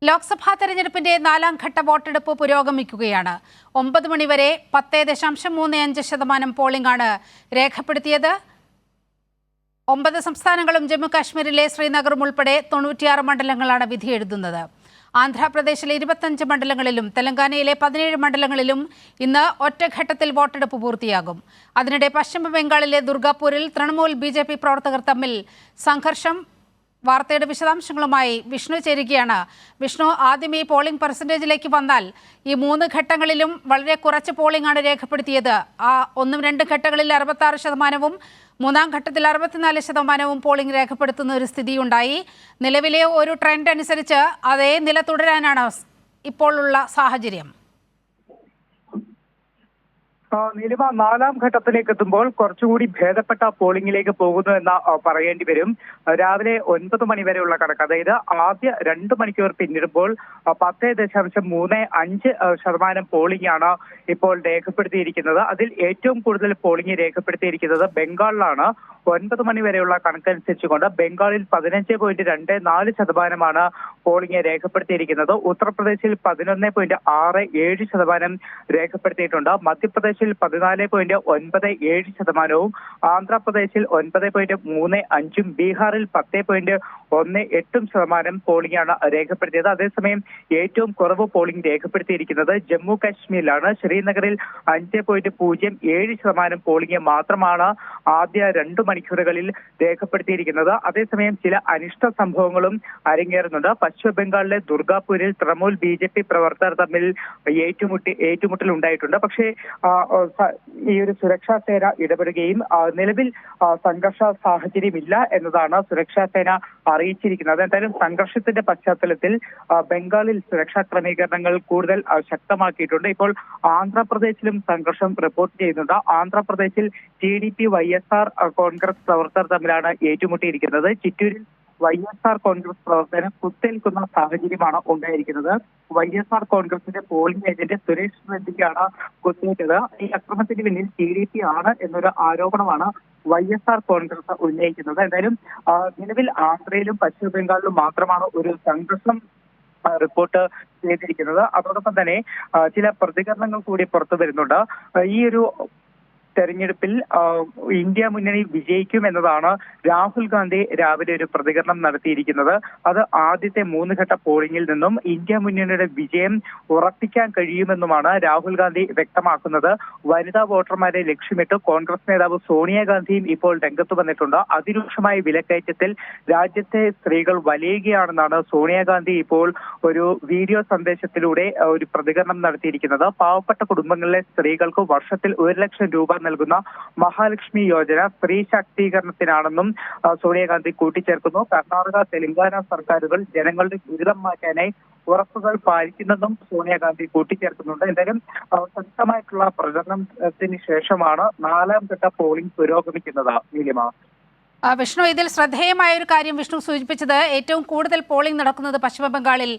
ലോക്സഭാ തെരഞ്ഞെടുപ്പിന്റെ 4ാം ഘട്ട വോട്ടെടുപ്പ് പുരോഗമിക്കുകയാണ്. 9 മണിവരെ 10.35% പോളിംഗ് ആണ് രേഖപ്പെടുത്തിയത്. 9 സംസ്ഥാനങ്ങളും ജമ്മു കാശ്മീരിലെ ശ്രീനഗറും ഉൾപ്പെടെ 96 മണ്ഡലങ്ങളാണ് വിധിയെഴുതുന്നത്. ആന്ധ്രാപ്രദേശിലെ 25 മണ്ഡലങ്ങളിലും തെലങ്കാനയിലെ 17 മണ്ഡലങ്ങളിലും ഇന്ന് ഒറ്റഘട്ടത്തിൽ വോട്ടെടുപ്പ് പൂർത്തിയാകും. അതിനിടെ പശ്ചിമ ബംഗാളിലെ ദുർഗാപൂരിൽ തൃണമൂൽ BJP പ്രവർത്തകർ തമ്മിൽ സംഘർഷം. വാർത്തയുടെ വിശദാംശങ്ങളുമായി വിഷ്ണു ചേരുകയാണ്. വിഷ്ണു, ആദ്യം ഈ പോളിംഗ് പെർസെന്റേജിലേക്ക് വന്നാൽ ഈ 3 ഘട്ടങ്ങളിലും വളരെ കുറച്ച് പോളിംഗ് ആണ് രേഖപ്പെടുത്തിയത്. 1-2 ഘട്ടങ്ങളിൽ 66%, 3ാം ഘട്ടത്തിൽ 64% പോളിംഗ് രേഖപ്പെടുത്തുന്ന ഒരു സ്ഥിതിയുണ്ടായി. നിലവിലെ ഒരു ട്രെൻഡ് അനുസരിച്ച് അതേ നില തുടരാനാണ് ഇപ്പോൾ ഉള്ള സാഹചര്യം. നീലിമ 4ാം ഘട്ടത്തിലേക്ക് എത്തുമ്പോൾ കുറച്ചുകൂടി ഭേദപ്പെട്ട പോളിംഗിലേക്ക് പോകുന്നു എന്ന് പറയേണ്ടി വരും. രാവിലെ 9 മണി വരെയുള്ള കണക്ക്, അതായത് ആദ്യ 2 മണിക്കൂർ പിന്നിടുമ്പോൾ 10.35% പോളിംഗ് ആണ് ഇപ്പോൾ രേഖപ്പെടുത്തിയിരിക്കുന്നത്. അതിൽ ഏറ്റവും കൂടുതൽ പോളിംഗ് രേഖപ്പെടുത്തിയിരിക്കുന്നത് ബംഗാളിലാണ്. 9 മണി വരെയുള്ള കണക്കനുസരിച്ചുകൊണ്ട് ബംഗാളിൽ 15.24% പോളിംഗ് രേഖപ്പെടുത്തിയിരിക്കുന്നത്. ഉത്തർപ്രദേശിൽ 11.67% രേഖപ്പെടുത്തിയിട്ടുണ്ട്. മധ്യപ്രദേശിൽ 14.97%, ആന്ധ്രാപ്രദേശിൽ 9.35%, ബീഹാറിൽ 10.18% പോളിംഗ് ആണ് രേഖപ്പെടുത്തിയത്. അതേസമയം ഏറ്റവും കുറവ് പോളിംഗ് രേഖപ്പെടുത്തിയിരിക്കുന്നത് ജമ്മു കാശ്മീരിലാണ്. ശ്രീനഗറിൽ 5.07% പോളിംഗ് മാത്രമാണ് ആദ്യ 2 മണിക്കൂറുകളിൽ രേഖപ്പെടുത്തിയിരിക്കുന്നത്. അതേസമയം ചില അനിഷ്ട സംഭവങ്ങളും അരങ്ങേറുന്നുണ്ട്. പശ്ചിമ ബംഗാളിലെ ദുർഗാപൂരിൽ തൃണമൂൽ BJP പ്രവർത്തകർ തമ്മിൽ ഏറ്റുമുട്ടൽ ഉണ്ടായിട്ടുണ്ട്. പക്ഷേ ഈ ഒരു സുരക്ഷാ സേന ഇടപെടുകയും നിലവിൽ സംഘർഷ സാഹചര്യമില്ല എന്നതാണ് സുരക്ഷാ സേന അറിയിച്ചിരിക്കുന്നത്. എന്തായാലും സംഘർഷത്തിന്റെ പശ്ചാത്തലത്തിൽ ബംഗാളിൽ സുരക്ഷാ ക്രമീകരണങ്ങൾ കൂടുതൽ ശക്തമാക്കിയിട്ടുണ്ട്. ഇപ്പോൾ ആന്ധ്രാപ്രദേശിലും സംഘർഷം റിപ്പോർട്ട് ചെയ്യുന്നുണ്ട്. ആന്ധ്രാപ്രദേശിൽ TDP YSR കോൺഗ്രസ് പ്രവർത്തകർ തമ്മിലാണ് ഏറ്റുമുട്ടിയിരിക്കുന്നത്. ചിറ്റൂരിൽ YSR കോൺഗ്രസ് പ്രവർത്തകന് കുത്തേൽക്കുന്ന സാഹചര്യമാണ് ഉണ്ടായിരിക്കുന്നത്. YSR കോൺഗ്രസിന്റെ പോളിംഗ് ഏജന്റ് സുരേഷ് റെഡ്ഡിക്കാണ് കുത്തേറ്റത്. ഈ അക്രമത്തിന് പിന്നിൽ TDP ആണ് എന്നൊരു ആരോപണമാണ് YSR കോൺഗ്രസ് ഉന്നയിക്കുന്നത്. എന്തായാലും നിലവിൽ ആന്ധ്രയിലും പശ്ചിമ ബംഗാളിലും മാത്രമാണ് ഒരു സംഘർഷം റിപ്പോർട്ട് ചെയ്തിരിക്കുന്നത്. അതോടൊപ്പം തന്നെ ചില പ്രതികരണങ്ങൾ കൂടി പുറത്തു വരുന്നുണ്ട്. ഈ ഒരു തെരഞ്ഞെടുപ്പിൽ ഇന്ത്യ മുന്നണി വിജയിക്കും എന്നതാണ് രാഹുൽ ഗാന്ധി രാവിലെ ഒരു പ്രതികരണം നടത്തിയിരിക്കുന്നത്. അത് ആദ്യത്തെ 3 ഘട്ട പോളിംഗിൽ നിന്നും ഇന്ത്യ മുന്നണിയുടെ വിജയം ഉറപ്പിക്കാൻ കഴിയുമെന്നുമാണ് രാഹുൽ ഗാന്ധി വ്യക്തമാക്കുന്നത്. വനിതാ വോട്ടർമാരെ ലക്ഷ്യമിട്ട് കോൺഗ്രസ് നേതാവ് സോണിയാഗാന്ധിയും ഇപ്പോൾ രംഗത്ത് വന്നിട്ടുണ്ട്. അതിരൂക്ഷമായ വിലക്കയറ്റത്തിൽ രാജ്യത്തെ സ്ത്രീകൾ വലയുകയാണെന്നാണ് സോണിയാഗാന്ധി ഇപ്പോൾ ഒരു വീഡിയോ സന്ദേശത്തിലൂടെ ഒരു പ്രതികരണം നടത്തിയിരിക്കുന്നത്. പാവപ്പെട്ട കുടുംബങ്ങളിലെ സ്ത്രീകൾക്ക് വർഷത്തിൽ 1 ലക്ഷം രൂപ നൽകുന്ന മഹാലക്ഷ്മി യോജന സ്ത്രീ ശാക്തീകരണത്തിനാണെന്നും സോണിയാഗാന്ധി കൂട്ടിച്ചേർക്കുന്നു. കർണാടക, തെലങ്കാന സർക്കാരുകൾ ജനങ്ങളുടെ ദുരിതം മാറ്റാനായി ഉറപ്പുകൾ പാലിക്കുന്നെന്നും സോണിയാഗാന്ധി കൂട്ടിച്ചേർക്കുന്നുണ്ട്. എന്തായാലും ശക്തമായിട്ടുള്ള പ്രചരണത്തിന് ശേഷമാണ് 4ാം ഘട്ട പോളിംഗ് പുരോഗമിക്കുന്നത്. നീലിമ, വിഷ്ണു, ഇതിൽ ശ്രദ്ധേയമായ ഒരു കാര്യം വിഷ്ണു സൂചിപ്പിച്ചത് ഏറ്റവും കൂടുതൽ പോളിംഗ് നടക്കുന്നത് പശ്ചിമ ബംഗാളിൽ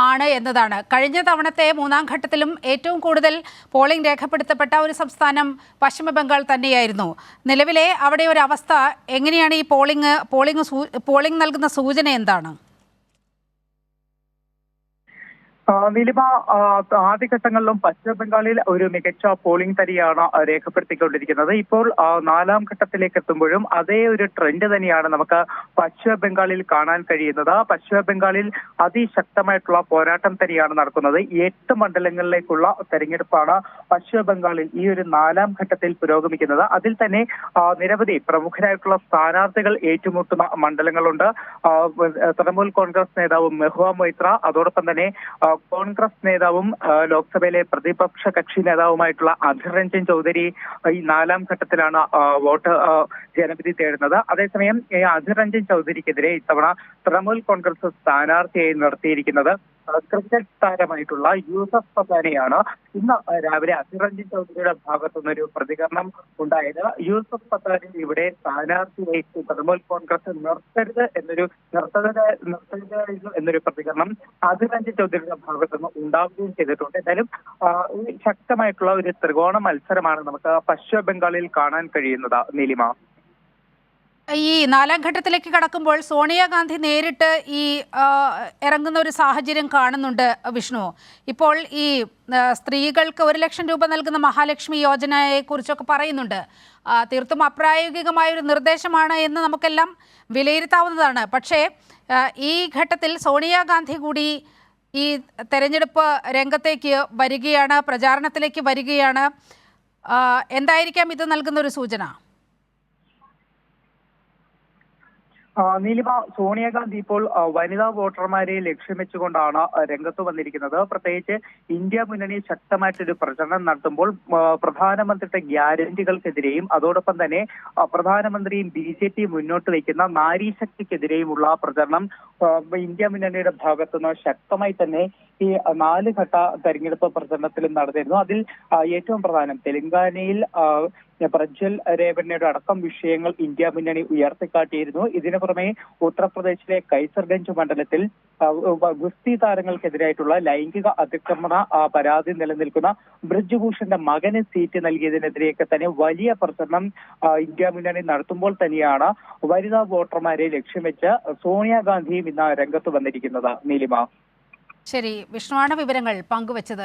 ആണ് എന്നതാണ്. കഴിഞ്ഞ തവണത്തെ 3ാം ഘട്ടത്തിലും ഏറ്റവും കൂടുതൽ പോളിംഗ് രേഖപ്പെടുത്തപ്പെട്ട ഒരു സംസ്ഥാനം പശ്ചിമ ബംഗാൾ തന്നെയായിരുന്നു. നിലവിലെ അവിടെ ഒരു അവസ്ഥ എങ്ങനെയാണ്? ഈ പോളിംഗ് നൽകുന്ന സൂചന എന്താണ്? നീലിമ, ആദ്യഘട്ടങ്ങളിലും പശ്ചിമ ബംഗാളിൽ ഒരു മികച്ച പോളിംഗ് തന്നെയാണ് രേഖപ്പെടുത്തിക്കൊണ്ടിരിക്കുന്നത്. ഇപ്പോൾ 4ാം ഘട്ടത്തിലേക്ക് എത്തുമ്പോഴും അതേ ഒരു ട്രെൻഡ് തന്നെയാണ് നമുക്ക് പശ്ചിമ ബംഗാളിൽ കാണാൻ കഴിയുന്നത്. പശ്ചിമ ബംഗാളിൽ അതിശക്തമായിട്ടുള്ള പോരാട്ടം തന്നെയാണ് നടക്കുന്നത്. 8 മണ്ഡലങ്ങളിലേക്കുള്ള തെരഞ്ഞെടുപ്പാണ് പശ്ചിമ ബംഗാളിൽ ഈ ഒരു 4ാം ഘട്ടത്തിൽ പുരോഗമിക്കുന്നത്. അതിൽ തന്നെ നിരവധി പ്രമുഖരായിട്ടുള്ള സ്ഥാനാർത്ഥികൾ ഏറ്റുമുട്ടുന്ന മണ്ഡലങ്ങളുണ്ട്. തൃണമൂൽ കോൺഗ്രസ് നേതാവ് മെഹുവ മൊയ്ത്ര, അതോടൊപ്പം തന്നെ കോൺഗ്രസ് നേതാവും ലോക്സഭയിലെ പ്രതിപക്ഷ കക്ഷി നേതാവുമായിട്ടുള്ള അധിർ രഞ്ജൻ ചൗധരി ഈ 4ാം ഘട്ടത്തിലാണ് വോട്ട് ജനവിധി തേടുന്നത്. അതേസമയം അധിർ രഞ്ജൻ ചൗധരിക്കെതിരെ ഇത്തവണ തൃണമൂൽ കോൺഗ്രസ് സ്ഥാനാർത്ഥിയായി നിർത്തിയിരിക്കുന്നത് ക്രിക്കറ്റ് താരമായിട്ടുള്ള യൂസഫ് പത്താനെയാണ്. ഇന്ന് രാവിലെ അധിർ രഞ്ജൻ ചൗധരിയുടെ ഭാഗത്തുനിന്നൊരു പ്രതികരണം ഉണ്ടായത്. യൂസഫ് പത്താനെ ഇവിടെ സ്ഥാനാർത്ഥിയായി തൃണമൂൽ കോൺഗ്രസ് നിർത്തരുത് എന്നൊരു പ്രതികരണം അധിർ രഞ്ജൻ ചൗധരിയുടെ ഭാഗത്തുനിന്ന് ഉണ്ടാവുകയും ചെയ്തിട്ടുണ്ട്. എന്തായാലും ശക്തമായിട്ടുള്ള ഒരു ത്രികോണ മത്സരമാണ് നമുക്ക് പശ്ചിമ ബംഗാളിൽ കാണാൻ കഴിയുന്നത്. നീലിമ, ഈ നാലാം ഘട്ടത്തിലേക്ക് കടക്കുമ്പോൾ സോണിയാഗാന്ധി നേരിട്ട് ഈ ഇറങ്ങുന്ന ഒരു സാഹചര്യം കാണുന്നുണ്ട് വിഷ്ണു. ഇപ്പോൾ ഈ സ്ത്രീകൾക്ക് 1 ലക്ഷം രൂപ നൽകുന്ന മഹാലക്ഷ്മി യോജനയെ കുറിച്ചൊക്കെ പറയുന്നുണ്ട്. തീർത്തും അപ്രായോഗികമായ ഒരു നിർദ്ദേശമാണ് എന്ന് നമുക്കെല്ലാം വിലയിരുത്താവുന്നതാണ്. പക്ഷേ ഈ ഘട്ടത്തിൽ സോണിയാഗാന്ധി കൂടി ഈ തെരഞ്ഞെടുപ്പ് രംഗത്തേക്ക് വരികയാണ്, പ്രചാരണത്തിലേക്ക് വരികയാണ്. എന്തായിരിക്കാം ഇത് നൽകുന്ന ഒരു സൂചന? നീലിമ, സോണിയാഗാന്ധി ഇപ്പോൾ വനിതാ വോട്ടർമാരെ ലക്ഷ്യം വെച്ചുകൊണ്ടാണ് രംഗത്ത് വന്നിരിക്കുന്നത്. പ്രത്യേകിച്ച് ഇന്ത്യ മുന്നണി ശക്തമായിട്ടൊരു പ്രചരണം നടത്തുമ്പോൾ പ്രധാനമന്ത്രിയുടെ ഗ്യാരണ്ടികൾക്കെതിരെയും അതോടൊപ്പം തന്നെ പ്രധാനമന്ത്രിയും BJP മുന്നോട്ട് വയ്ക്കുന്ന നാരീശക്തിക്കെതിരെയുമുള്ള പ്രചരണം ഇന്ത്യ മുന്നണിയുടെ ഭാഗത്തുനിന്ന് ശക്തമായി തന്നെ ഈ 4 ഘട്ട തെരഞ്ഞെടുപ്പ് പ്രചരണത്തിലും നടന്നിരുന്നു. അതിൽ ഏറ്റവും പ്രധാനം തെലങ്കാനയിൽ പ്രജ്വൽ രേവണ്ണയുടെ അടക്കം വിഷയങ്ങൾ ഇന്ത്യ മുന്നണി ഉയർത്തിക്കാട്ടിയിരുന്നു. ഇതിനു പുറമെ ഉത്തർപ്രദേശിലെ കൈസർഗഞ്ച് മണ്ഡലത്തിൽ ഗുസ്തി താരങ്ങൾക്കെതിരായിട്ടുള്ള ലൈംഗിക അതിക്രമണ പരാതി നിലനിൽക്കുന്ന ബ്രിജ്ഭൂഷന്റെ മകന് സീറ്റ് നൽകിയതിനെതിരെയൊക്കെ തന്നെ വലിയ പ്രചരണം ഇന്ത്യ മുന്നണി നടത്തുമ്പോൾ തന്നെയാണ് വനിതാ വോട്ടർമാരെ ലക്ഷ്യം വെച്ച് സോണിയാഗാന്ധിയും ഇന്ന് രംഗത്ത് വന്നിരിക്കുന്നത്. നീലിമ, ശരി, വിഷ്ണുവാണ് വിവരങ്ങൾ പങ്കുവച്ചത്.